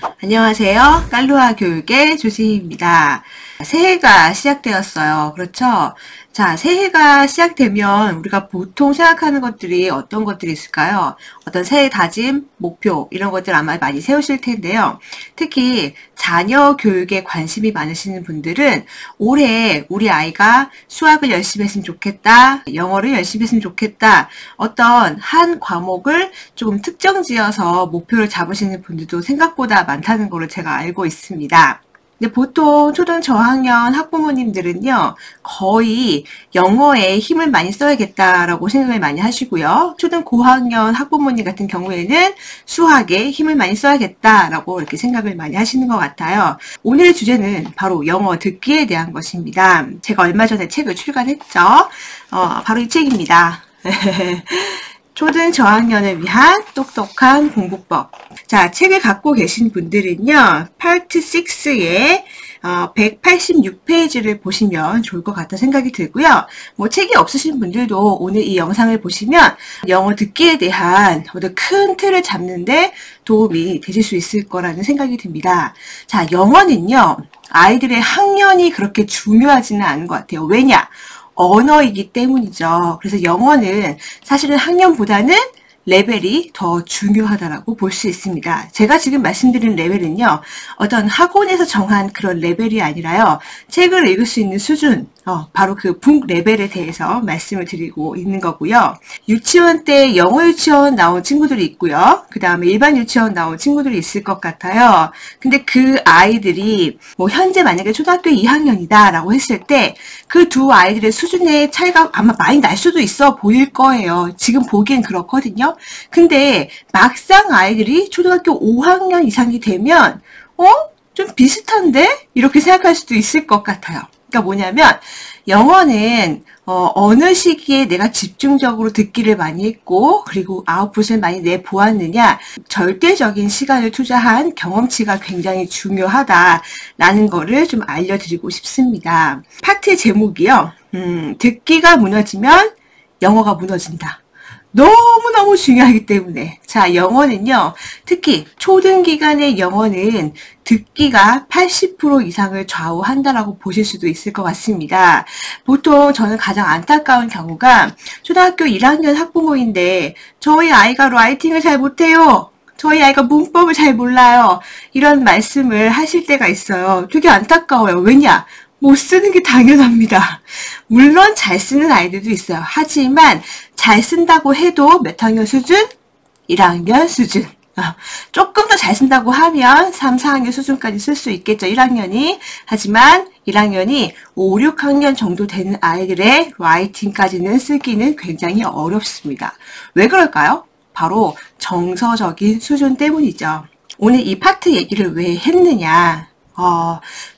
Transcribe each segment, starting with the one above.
안녕하세요. 깔루아 교육의 조진입니다. 새해가 시작되었어요. 그렇죠? 자, 새해가 시작되면 우리가 보통 생각하는 것들이 어떤 것들이 있을까요? 어떤 새해 다짐, 목표 이런 것들 아마 많이 세우실 텐데요. 특히 자녀 교육에 관심이 많으시는 분들은 올해 우리 아이가 수학을 열심히 했으면 좋겠다, 영어를 열심히 했으면 좋겠다, 어떤 한 과목을 조금 특정 지어서 목표를 잡으시는 분들도 생각보다 많다는 것을 제가 알고 있습니다. 근데 보통 초등 저학년 학부모님들은요, 거의 영어에 힘을 많이 써야겠다라고 생각을 많이 하시고요. 초등 고학년 학부모님 같은 경우에는 수학에 힘을 많이 써야겠다라고 이렇게 생각을 많이 하시는 것 같아요. 오늘의 주제는 바로 영어 듣기에 대한 것입니다. 제가 얼마 전에 책을 출간했죠. 바로 이 책입니다. 초등 저학년을 위한 똑똑한 공부법. 자, 책을 갖고 계신 분들은요, 파트 6의 186페이지를 보시면 좋을 것 같다 생각이 들고요. 뭐 책이 없으신 분들도 오늘 이 영상을 보시면 영어 듣기에 대한 어떤 큰 틀을 잡는데 도움이 되실 수 있을 거라는 생각이 듭니다. 자, 영어는요, 아이들의 학년이 그렇게 중요하지는 않은 것 같아요. 왜냐? 언어이기 때문이죠. 그래서 영어는 사실은 학년보다는 레벨이 더 중요하다라고 볼 수 있습니다. 제가 지금 말씀드린 레벨은요, 어떤 학원에서 정한 그런 레벨이 아니라요, 책을 읽을 수 있는 수준, 바로 그 북 레벨에 대해서 말씀을 드리고 있는 거고요. 유치원 때 영어 유치원 나온 친구들이 있고요. 그 다음에 일반 유치원 나온 친구들이 있을 것 같아요. 근데 그 아이들이 뭐 현재 만약에 초등학교 2학년이다 라고 했을 때 그 두 아이들의 수준의 차이가 아마 많이 날 수도 있어 보일 거예요. 지금 보기엔 그렇거든요. 근데 막상 아이들이 초등학교 5학년 이상이 되면 좀 비슷한데? 이렇게 생각할 수도 있을 것 같아요. 그러니까 뭐냐면 영어는 어느 시기에 내가 집중적으로 듣기를 많이 했고 그리고 아웃풋을 많이 내보았느냐, 절대적인 시간을 투자한 경험치가 굉장히 중요하다라는 거를 좀 알려드리고 싶습니다. 파트 제목이요. 듣기가 무너지면 영어가 무너진다. 너무너무 중요하기 때문에. 자, 영어는요, 특히 초등 기간의 영어는 듣기가 80% 이상을 좌우한다라고 보실 수도 있을 것 같습니다. 보통 저는 가장 안타까운 경우가 초등학교 1학년 학부모인데 저희 아이가 라이팅을 잘 못해요. 저희 아이가 문법을 잘 몰라요. 이런 말씀을 하실 때가 있어요. 되게 안타까워요. 왜냐? 못 쓰는 게 당연합니다. 물론 잘 쓰는 아이들도 있어요. 하지만 잘 쓴다고 해도 몇 학년 수준? 1학년 수준. 조금 더 잘 쓴다고 하면 3, 4학년 수준까지 쓸 수 있겠죠. 1학년이. 하지만 1학년이 5, 6학년 정도 되는 아이들의 라이팅까지는 쓰기는 굉장히 어렵습니다. 왜 그럴까요? 바로 정서적인 수준 때문이죠. 오늘 이 파트 얘기를 왜 했느냐?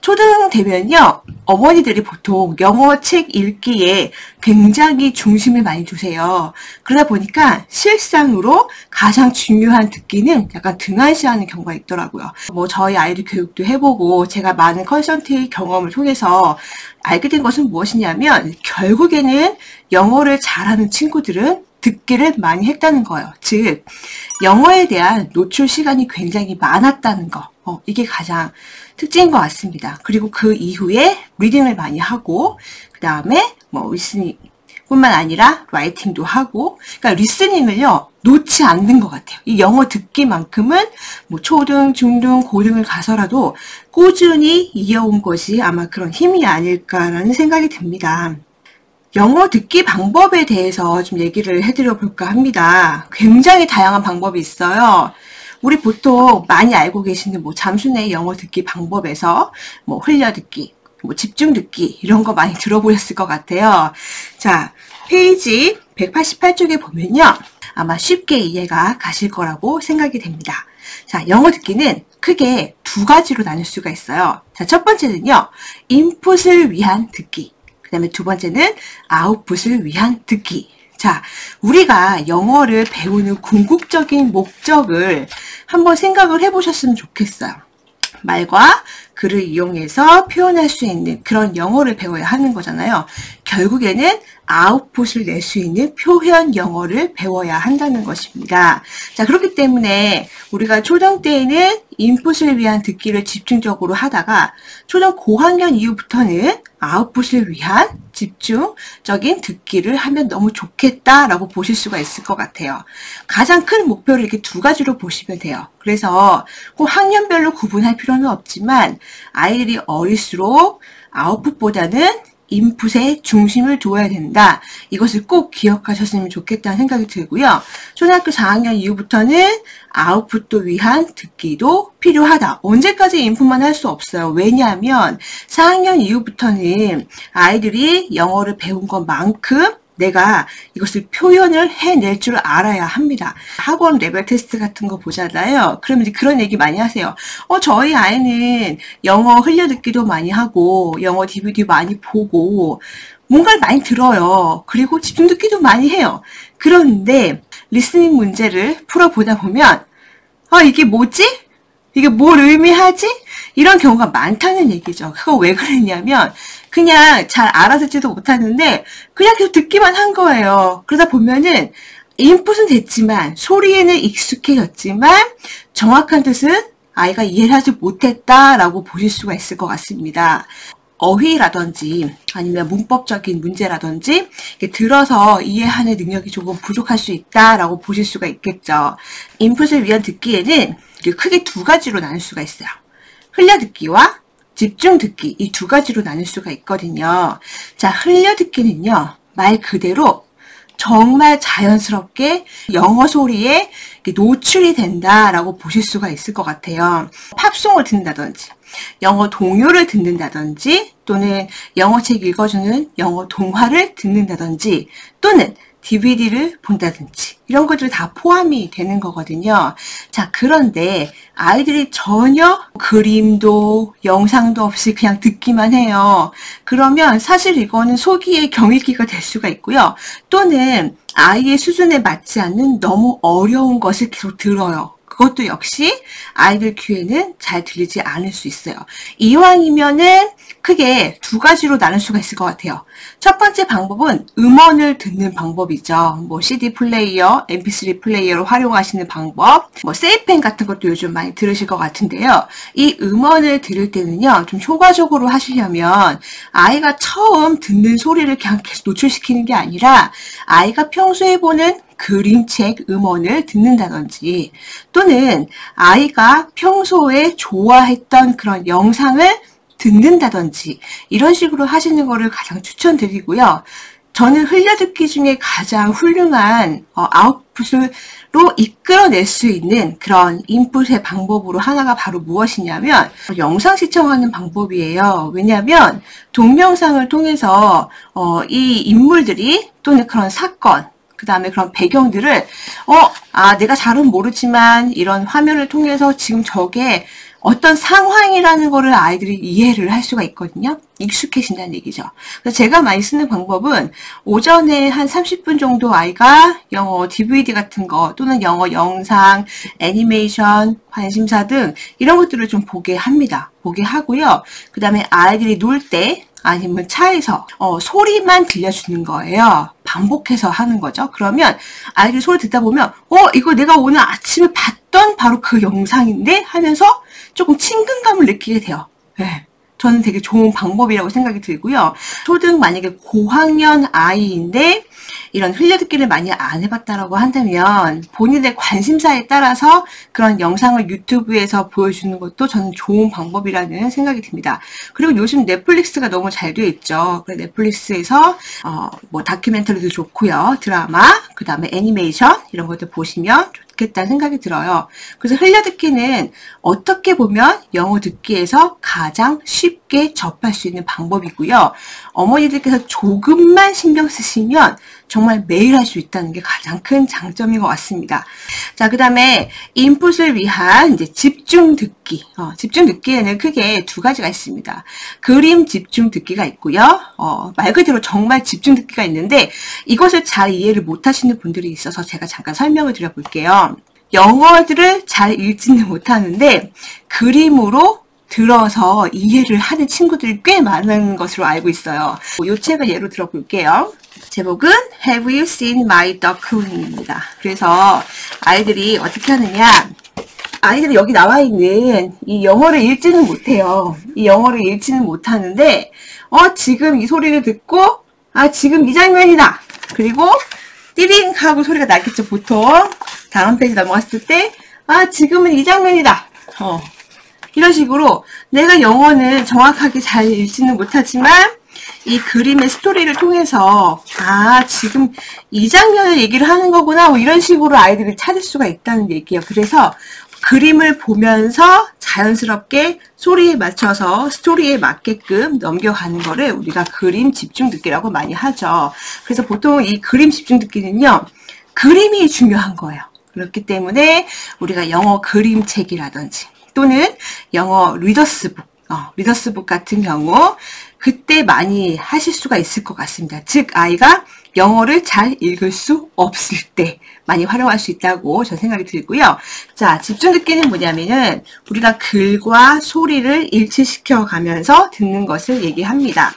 초등 되면요, 어머니들이 보통 영어 책 읽기에 굉장히 중심을 많이 두세요. 그러다 보니까 실상으로 가장 중요한 듣기는 약간 등한시하는 경우가 있더라고요. 뭐 저희 아이들 교육도 해보고 제가 많은 컨설팅 경험을 통해서 알게 된 것은 무엇이냐면 결국에는 영어를 잘하는 친구들은 듣기를 많이 했다는 거예요. 즉, 영어에 대한 노출 시간이 굉장히 많았다는 거. 이게 가장 특징인 것 같습니다. 그리고 그 이후에 리딩을 많이 하고, 그 다음에 뭐 리스닝 뿐만 아니라 라이팅도 하고, 그러니까 리스닝을요, 놓지 않는 것 같아요. 이 영어 듣기만큼은 뭐 초등, 중등, 고등을 가서라도 꾸준히 이어온 것이 아마 그런 힘이 아닐까라는 생각이 듭니다. 영어 듣기 방법에 대해서 좀 얘기를 해드려 볼까 합니다. 굉장히 다양한 방법이 있어요. 우리 보통 많이 알고 계시는 뭐 잠수내 영어 듣기 방법에서 뭐 흘려듣기, 뭐 집중 듣기 이런 거 많이 들어보셨을 것 같아요. 자, 페이지 188쪽에 보면요. 아마 쉽게 이해가 가실 거라고 생각이 됩니다. 자, 영어 듣기는 크게 두 가지로 나눌 수가 있어요. 자, 첫 번째는요. 인풋을 위한 듣기. 그 다음에 두 번째는 아웃풋을 위한 듣기. 자, 우리가 영어를 배우는 궁극적인 목적을 한번 생각을 해보셨으면 좋겠어요. 말과 글을 이용해서 표현할 수 있는 그런 영어를 배워야 하는 거잖아요. 결국에는 아웃풋을 낼 수 있는 표현 영어를 배워야 한다는 것입니다. 자, 그렇기 때문에 우리가 초등 때에는 인풋을 위한 듣기를 집중적으로 하다가 초등 고학년 이후부터는 아웃풋을 위한 집중적인 듣기를 하면 너무 좋겠다라고 보실 수가 있을 것 같아요. 가장 큰 목표를 이렇게 두 가지로 보시면 돼요. 그래서 꼭 학년별로 구분할 필요는 없지만 아이들이 어릴수록 아웃풋보다는 인풋에 중심을 두어야 된다. 이것을 꼭 기억하셨으면 좋겠다는 생각이 들고요. 초등학교 4학년 이후부터는 아웃풋도 위한 듣기도 필요하다. 언제까지 인풋만 할 수 없어요. 왜냐하면 4학년 이후부터는 아이들이 영어를 배운 것만큼 내가 이것을 표현을 해낼 줄 알아야 합니다. 학원 레벨 테스트 같은 거 보잖아요. 그러면 이제 그런 얘기 많이 하세요. 저희 아이는 영어 흘려듣기도 많이 하고 영어 DVD 많이 보고 뭔가를 많이 들어요. 그리고 집중 듣기도 많이 해요. 그런데 리스닝 문제를 풀어보다 보면 이게 뭐지? 이게 뭘 의미하지? 이런 경우가 많다는 얘기죠. 그거 왜 그랬냐면 그냥 잘 알아듣지도 못하는데 그냥 계속 듣기만 한 거예요. 그러다 보면은 인풋은 됐지만 소리에는 익숙해졌지만 정확한 뜻은 아이가 이해를 하지 못했다라고 보실 수가 있을 것 같습니다. 어휘라든지 아니면 문법적인 문제라든지 들어서 이해하는 능력이 조금 부족할 수 있다라고 보실 수가 있겠죠. 인풋을 위한 듣기에는 크게 두 가지로 나눌 수가 있어요. 흘려듣기와 집중듣기, 이 두 가지로 나눌 수가 있거든요. 자, 흘려듣기는요, 말 그대로 정말 자연스럽게 영어 소리에 노출이 된다라고 보실 수가 있을 것 같아요. 팝송을 듣는다든지, 영어 동요를 듣는다든지, 또는 영어책 읽어주는 영어 동화를 듣는다든지, 또는 DVD를 본다든지 이런 것들이 다 포함이 되는 거거든요. 자, 그런데 아이들이 전혀 그림도 영상도 없이 그냥 듣기만 해요. 그러면 사실 이거는 소기의 경읽기가 될 수가 있고요. 또는 아이의 수준에 맞지 않는 너무 어려운 것을 계속 들어요. 그것도 역시 아이들 귀에는 잘 들리지 않을 수 있어요. 이왕이면은 크게 두 가지로 나눌 수가 있을 것 같아요. 첫 번째 방법은 음원을 듣는 방법이죠. CD 플레이어, MP3 플레이어로 활용하시는 방법, 세이펜 같은 것도 요즘 많이 들으실 것 같은데요. 이 음원을 들을 때는요, 좀 효과적으로 하시려면 아이가 처음 듣는 소리를 그냥 계속 노출시키는 게 아니라 아이가 평소에 보는 그림책 음원을 듣는다든지 또는 아이가 평소에 좋아했던 그런 영상을 듣는다든지 이런 식으로 하시는 거를 가장 추천드리고요. 저는 흘려듣기 중에 가장 훌륭한 아웃풋으로 이끌어낼 수 있는 그런 인풋의 방법으로 하나가 바로 무엇이냐면 영상 시청하는 방법이에요. 왜냐하면 동영상을 통해서 이 인물들이 또는 그런 사건 그 다음에 그런 배경들을 내가 잘은 모르지만 이런 화면을 통해서 지금 저게 어떤 상황이라는 거를 아이들이 이해를 할 수가 있거든요. 익숙해진다는 얘기죠. 그래서 제가 많이 쓰는 방법은 오전에 한 30분 정도 아이가 영어 DVD 같은 거 또는 영어 영상, 애니메이션, 관심사 등 이런 것들을 좀 보게 합니다. 보게 하고요. 그 다음에 아이들이 놀 때 아니면 차에서 소리만 들려주는 거예요. 반복해서 하는 거죠. 그러면 아이들이 소리 듣다 보면 이거 내가 오늘 아침에 봤던 바로 그 영상인데 하면서 조금 친근감을 느끼게 돼요. 네. 저는 되게 좋은 방법이라고 생각이 들고요. 초등 만약에 고학년 아이인데 이런 흘려듣기를 많이 안 해봤다라고 한다면 본인의 관심사에 따라서 그런 영상을 유튜브에서 보여주는 것도 저는 좋은 방법이라는 생각이 듭니다. 그리고 요즘 넷플릭스가 너무 잘 되어 있죠. 넷플릭스에서 다큐멘터리도 좋고요. 드라마, 그 다음에 애니메이션 이런 것들 보시면 좋겠다는 생각이 들어요. 그래서 흘려듣기는 어떻게 보면 영어 듣기에서 가장 쉽게 접할 수 있는 방법이고요. 어머니들께서 조금만 신경 쓰시면 정말 매일 할 수 있다는 게 가장 큰 장점인 것 같습니다. 자, 그 다음에 인풋을 위한 이제 집중 듣기. 집중 듣기에는 크게 두 가지가 있습니다. 그림 집중 듣기가 있고요. 말 그대로 정말 집중 듣기가 있는데 이것을 잘 이해를 못 하시는 분들이 있어서 제가 잠깐 설명을 드려볼게요. 영어들을 잘 읽지는 못하는데 그림으로 들어서 이해를 하는 친구들이 꽤 많은 것으로 알고 있어요. 이 책을 예로 들어볼게요. 제목은 Have you seen my duckling?입니다. 그래서 아이들이 어떻게 하느냐, 아이들이 여기 나와 있는 이 영어를 읽지는 못해요. 이 영어를 읽지는 못하는데 지금 이 소리를 듣고 지금 이 장면이다. 그리고 띠링 하고 소리가 나겠죠. 보통 다음 페이지 넘어갔을 때 지금은 이 장면이다. 이런 식으로 내가 영어는 정확하게 잘 읽지는 못하지만 이 그림의 스토리를 통해서 지금 이 장면을 얘기를 하는 거구나, 뭐 이런 식으로 아이들이 찾을 수가 있다는 얘기예요. 그래서 그림을 보면서 자연스럽게 소리에 맞춰서 스토리에 맞게끔 넘겨가는 거를 우리가 그림 집중 듣기라고 많이 하죠. 그래서 보통 이 그림 집중 듣기는요, 그림이 중요한 거예요. 그렇기 때문에 우리가 영어 그림책이라든지 또는 영어 리더스북 같은 경우 그때 많이 하실 수가 있을 것 같습니다. 즉 아이가 영어를 잘 읽을 수 없을 때 많이 활용할 수 있다고 저는 생각이 들고요. 자, 집중 듣기는 뭐냐면은 우리가 글과 소리를 일치시켜 가면서 듣는 것을 얘기합니다.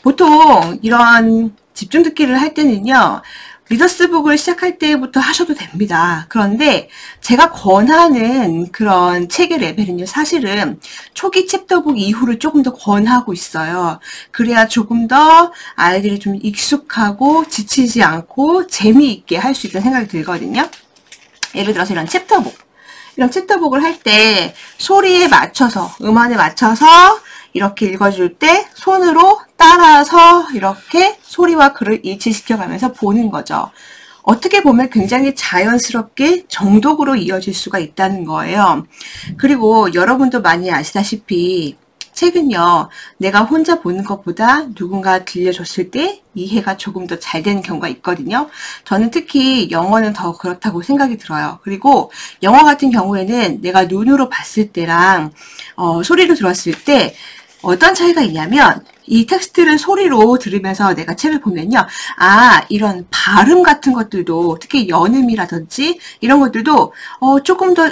보통 이런 집중 듣기를 할 때는요, 리더스북을 시작할 때부터 하셔도 됩니다. 그런데 제가 권하는 그런 책의 레벨은요, 사실은 초기 챕터북 이후를 조금 더 권하고 있어요. 그래야 조금 더 아이들이 좀 익숙하고 지치지 않고 재미있게 할 수 있다는 생각이 들거든요. 예를 들어서 이런 챕터북을 할 때 소리에 맞춰서, 음원에 맞춰서 이렇게 읽어줄 때 손으로 따라서 이렇게 소리와 글을 일치시켜가면서 보는 거죠. 어떻게 보면 굉장히 자연스럽게 정독으로 이어질 수가 있다는 거예요. 그리고 여러분도 많이 아시다시피 책은요, 내가 혼자 보는 것보다 누군가 들려줬을 때 이해가 조금 더 잘 되는 경우가 있거든요. 저는 특히 영어는 더 그렇다고 생각이 들어요. 그리고 영어 같은 경우에는 내가 눈으로 봤을 때랑 소리로 들었을 때 어떤 차이가 있냐면, 이 텍스트를 소리로 들으면서 내가 책을 보면요, 이런 발음 같은 것들도, 특히 연음이라든지 이런 것들도 조금 더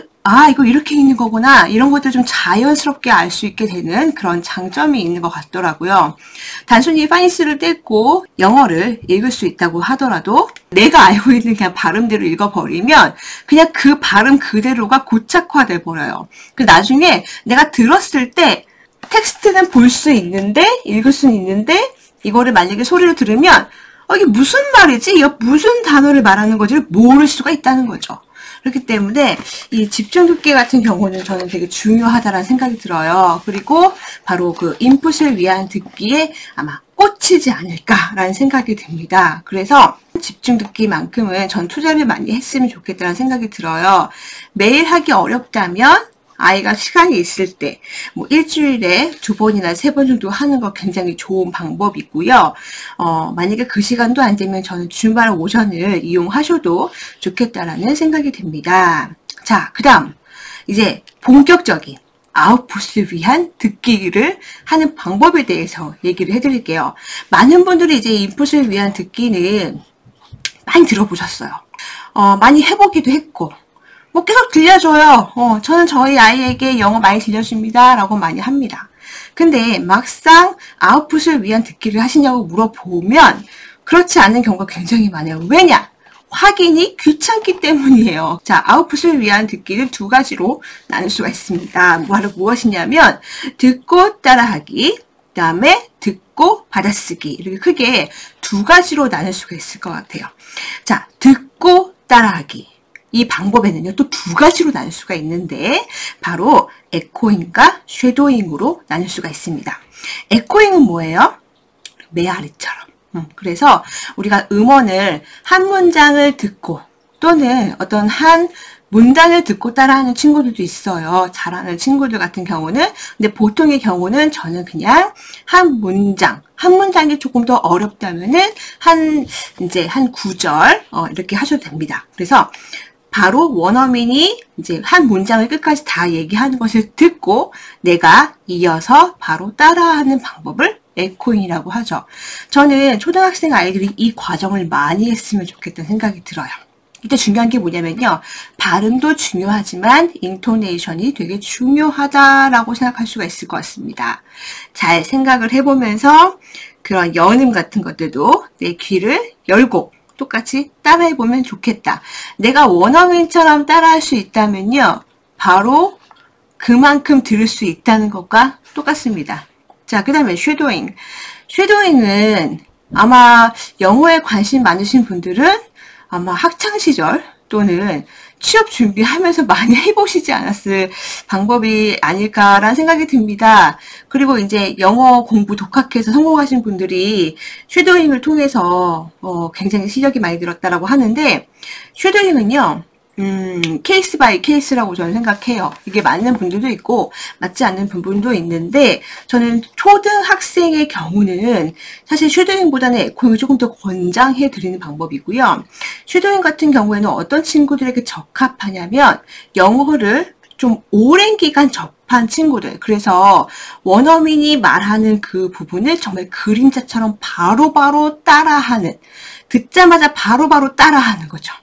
이거 이렇게 읽는 거구나, 이런 것들 좀 자연스럽게 알 수 있게 되는 그런 장점이 있는 것 같더라고요. 단순히 파인스를 떼고 영어를 읽을 수 있다고 하더라도 내가 알고 있는 그냥 발음대로 읽어버리면 그냥 그 발음 그대로가 고착화돼 버려요. 그 나중에 내가 들었을 때 텍스트는 볼 수 있는데, 읽을 수는 있는데, 이거를 만약에 소리로 들으면 이게 무슨 말이지? 이거 무슨 단어를 말하는 건지를 모를 수가 있다는 거죠. 그렇기 때문에 이 집중 듣기 같은 경우는 저는 되게 중요하다는 생각이 들어요. 그리고 바로 그 인풋을 위한 듣기에 아마 꽂히지 않을까라는 생각이 듭니다. 그래서 집중 듣기만큼은 전 투자를 많이 했으면 좋겠다는 생각이 들어요. 매일 하기 어렵다면 아이가 시간이 있을 때 일주일에 2번이나 3번 정도 하는 거 굉장히 좋은 방법이고요. 만약에 그 시간도 안 되면 저는 주말 오전을 이용하셔도 좋겠다라는 생각이 듭니다. 자, 그 다음 이제 본격적인 아웃풋을 위한 듣기를 하는 방법에 대해서 얘기를 해드릴게요. 많은 분들이 이제 인풋을 위한 듣기는 많이 들어보셨어요. 많이 해보기도 했고 계속 들려줘요. 저는 저희 아이에게 영어 많이 들려줍니다 라고 많이 합니다. 근데 막상 아웃풋을 위한 듣기를 하시냐고 물어보면 그렇지 않은 경우가 굉장히 많아요. 왜냐? 확인이 귀찮기 때문이에요. 자, 아웃풋을 위한 듣기를 2가지로 나눌 수가 있습니다. 바로 무엇이냐면 듣고 따라하기, 그 다음에 듣고 받아쓰기, 이렇게 크게 2가지로 나눌 수가 있을 것 같아요. 자, 듣고 따라하기. 이 방법에는요, 또 2가지로 나눌 수가 있는데 바로 에코잉과 쉐도잉으로 나눌 수가 있습니다. 에코잉은 뭐예요? 메아리처럼. 그래서 우리가 음원을 한 문장을 듣고 또는 어떤 한 문단을 듣고 따라하는 친구들도 있어요. 잘하는 친구들 같은 경우는. 근데 보통의 경우는 저는 그냥 한 문장이 조금 더 어렵다면은 한 구절 이렇게 하셔도 됩니다. 그래서 바로 원어민이 이제 한 문장을 끝까지 다 얘기하는 것을 듣고 내가 이어서 바로 따라하는 방법을 에코잉이라고 하죠. 저는 초등학생 아이들이 이 과정을 많이 했으면 좋겠다는 생각이 들어요. 이때 중요한 게 뭐냐면요. 발음도 중요하지만 인토네이션이 되게 중요하다라고 생각할 수가 있을 것 같습니다. 잘 생각을 해보면서 그런 연음 같은 것들도 내 귀를 열고 똑같이 따라해보면 좋겠다. 내가 원어민처럼 따라할 수 있다면요. 바로 그만큼 들을 수 있다는 것과 똑같습니다. 자, 그 다음에 쉐도잉. 쉐도잉은 아마 영어에 관심 많으신 분들은 아마 학창시절 또는 취업 준비하면서 많이 해보시지 않았을 방법이 아닐까라는 생각이 듭니다. 그리고 이제 영어 공부 독학해서 성공하신 분들이 쉐도잉을 통해서 굉장히 실력이 많이 늘었다라고 하는데, 쉐도잉은요, 케이스 바이 케이스라고 저는 생각해요. 이게 맞는 분들도 있고 맞지 않는 부분도 있는데, 저는 초등학생의 경우는 사실 쉐도잉보다는 에코잉을 조금 더 권장해 드리는 방법이고요. 쉐도잉 같은 경우에는 어떤 친구들에게 적합하냐면 영어를 좀 오랜 기간 접한 친구들, 그래서 원어민이 말하는 그 부분을 정말 그림자처럼 바로바로 따라하는, 듣자마자 바로바로 따라하는 거죠.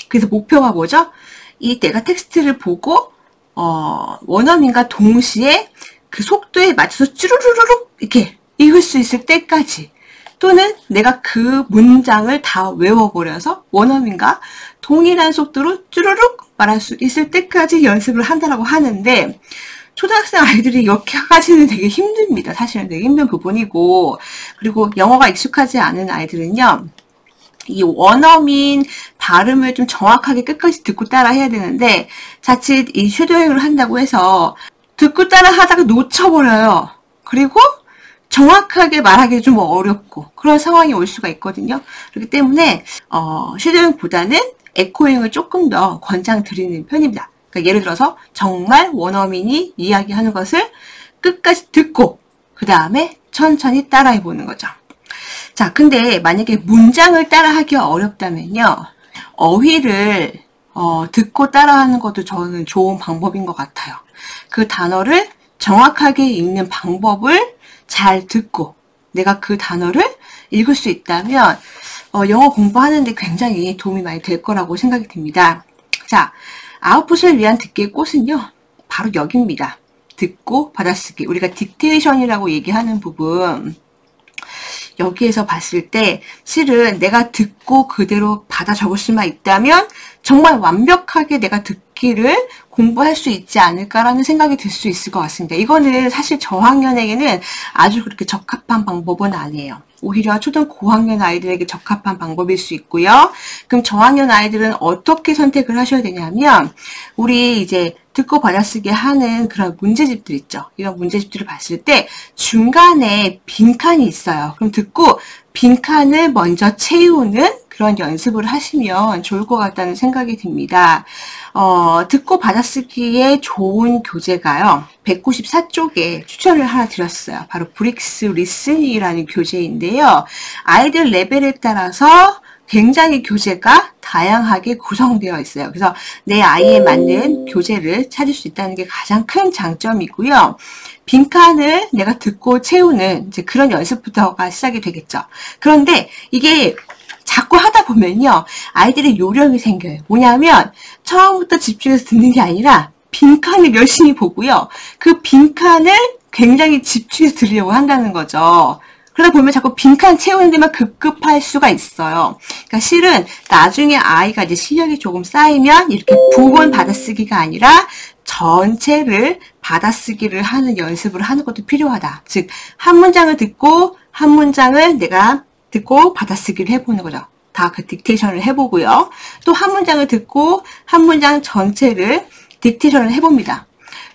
그래서 목표가 뭐죠? 이 내가 텍스트를 보고 원어민과 동시에 그 속도에 맞춰서 쭈루루루룩 이렇게 읽을 수 있을 때까지, 또는 내가 그 문장을 다 외워버려서 원어민과 동일한 속도로 쭈루룩 말할 수 있을 때까지 연습을 한다라고 하는데, 초등학생 아이들이 여기까지는 되게 힘듭니다. 사실은 되게 힘든 부분이고, 그리고 영어가 익숙하지 않은 아이들은요, 이 원어민 발음을 좀 정확하게 끝까지 듣고 따라 해야 되는데, 자칫 이 쉐도잉을 한다고 해서 듣고 따라 하다가 놓쳐버려요. 그리고 정확하게 말하기 좀 어렵고 그런 상황이 올 수가 있거든요. 그렇기 때문에 쉐도잉보다는 에코잉을 조금 더 권장드리는 편입니다. 그러니까 예를 들어서 정말 원어민이 이야기하는 것을 끝까지 듣고 그 다음에 천천히 따라해보는 거죠. 자, 근데 만약에 문장을 따라하기 어렵다면요, 어휘를 듣고 따라하는 것도 저는 좋은 방법인 것 같아요. 그 단어를 정확하게 읽는 방법을 잘 듣고 내가 그 단어를 읽을 수 있다면 영어 공부하는데 굉장히 도움이 많이 될 거라고 생각이 듭니다. 자, 아웃풋을 위한 듣기의 꽃은요, 바로 여기입니다. 듣고 받아쓰기. 우리가 딕테이션이라고 얘기하는 부분, 여기에서 봤을 때 실은 내가 듣고 그대로 받아 적을 수만 있다면 정말 완벽하게 내가 듣기를 공부할 수 있지 않을까라는 생각이 들 수 있을 것 같습니다. 이거는 사실 저학년에게는 아주 그렇게 적합한 방법은 아니에요. 오히려 초등 고학년 아이들에게 적합한 방법일 수 있고요. 그럼 저학년 아이들은 어떻게 선택을 하셔야 되냐면, 우리 이제 듣고 받아쓰기 하는 그런 문제집들 있죠. 이런 문제집들을 봤을 때 중간에 빈칸이 있어요. 그럼 듣고 빈칸을 먼저 채우는 그런 연습을 하시면 좋을 것 같다는 생각이 듭니다. 듣고 받아쓰기에 좋은 교재가요, 194쪽에 추천을 하나 드렸어요. 바로 브릭스 리스닝이라는 교재인데요. 아이들 레벨에 따라서 굉장히 교재가 다양하게 구성되어 있어요. 그래서 내 아이에 맞는 교재를 찾을 수 있다는 게 가장 큰 장점이고요. 빈칸을 내가 듣고 채우는 이제 그런 연습부터가 시작이 되겠죠. 그런데 이게 자꾸 하다 보면요, 아이들의 요령이 생겨요. 뭐냐면 처음부터 집중해서 듣는 게 아니라 빈칸을 열심히 보고요, 그 빈칸을 굉장히 집중해서 들으려고 한다는 거죠. 그러다 보면 자꾸 빈칸 채우는 데만 급급할 수가 있어요. 그러니까 실은 나중에 아이가 이제 실력이 조금 쌓이면 이렇게 부분 받아쓰기가 아니라 전체를 받아쓰기를 하는 연습을 하는 것도 필요하다. 즉, 한 문장을 듣고 한 문장을 내가 듣고 받아쓰기를 해보는 거죠. 다 그 딕테이션을 해보고요. 또 한 문장을 듣고 한 문장 전체를 딕테이션을 해봅니다.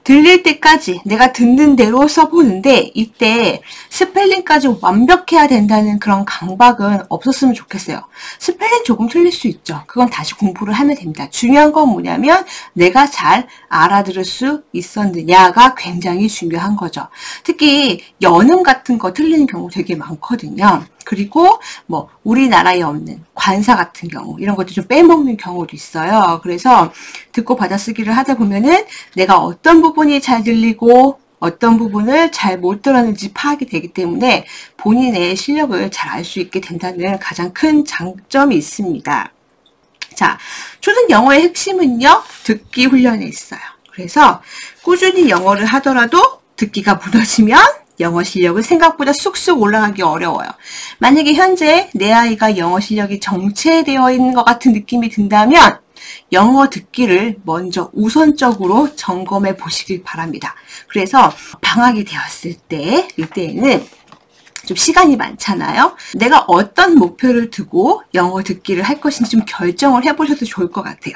들릴 때까지 내가 듣는 대로 써보는데, 이때 스펠링까지 완벽해야 된다는 그런 강박은 없었으면 좋겠어요. 스펠링 조금 틀릴 수 있죠. 그건 다시 공부를 하면 됩니다. 중요한 건 뭐냐면 내가 잘 알아들을 수 있었느냐가 굉장히 중요한 거죠. 특히 연음 같은 거 틀리는 경우 되게 많거든요. 그리고 뭐 우리나라에 없는 관사 같은 경우, 이런 것도 좀 빼먹는 경우도 있어요. 그래서 듣고 받아쓰기를 하다 보면은 내가 어떤 부분이 잘 들리고 어떤 부분을 잘 못 들었는지 파악이 되기 때문에 본인의 실력을 잘 알 수 있게 된다는 가장 큰 장점이 있습니다. 자, 초등 영어의 핵심은요, 듣기 훈련에 있어요. 그래서 꾸준히 영어를 하더라도 듣기가 무너지면 영어 실력은 생각보다 쑥쑥 올라가기 어려워요. 만약에 현재 내 아이가 영어 실력이 정체되어 있는 것 같은 느낌이 든다면 영어 듣기를 먼저 우선적으로 점검해 보시길 바랍니다. 그래서 방학이 되었을 때, 이때에는 좀 시간이 많잖아요. 내가 어떤 목표를 두고 영어 듣기를 할 것인지 좀 결정을 해보셔도 좋을 것 같아요.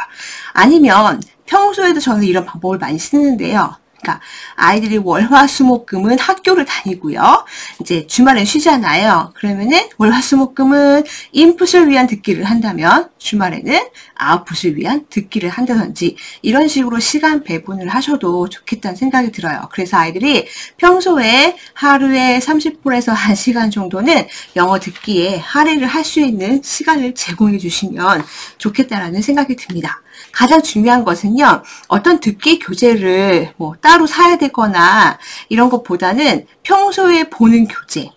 아니면 평소에도 저는 이런 방법을 많이 쓰는데요. 그러니까 아이들이 월화수목금은 학교를 다니고요. 이제 주말엔 쉬잖아요. 그러면은 월화수목금은 인풋을 위한 듣기를 한다면 주말에는 아웃풋을 위한 듣기를 한다든지 이런 식으로 시간 배분을 하셔도 좋겠다는 생각이 들어요. 그래서 아이들이 평소에 하루에 30분에서 1시간 정도는 영어 듣기에 할애를 할 수 있는 시간을 제공해 주시면 좋겠다라는 생각이 듭니다. 가장 중요한 것은요, 어떤 듣기 교재를 뭐 따로 사야 되거나 이런 것보다는 평소에 보는 교재,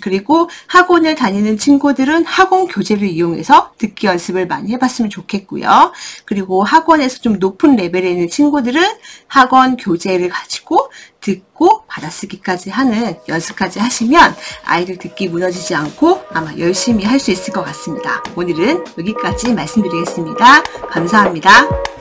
그리고 학원을 다니는 친구들은 학원 교재를 이용해서 듣기 연습을 많이 해봤으면 좋겠고요. 그리고 학원에서 좀 높은 레벨에 있는 친구들은 학원 교재를 가지고 듣고 받아쓰기까지 하는 연습까지 하시면 아이들 듣기 무너지지 않고 아마 열심히 할 수 있을 것 같습니다. 오늘은 여기까지 말씀드리겠습니다. 감사합니다.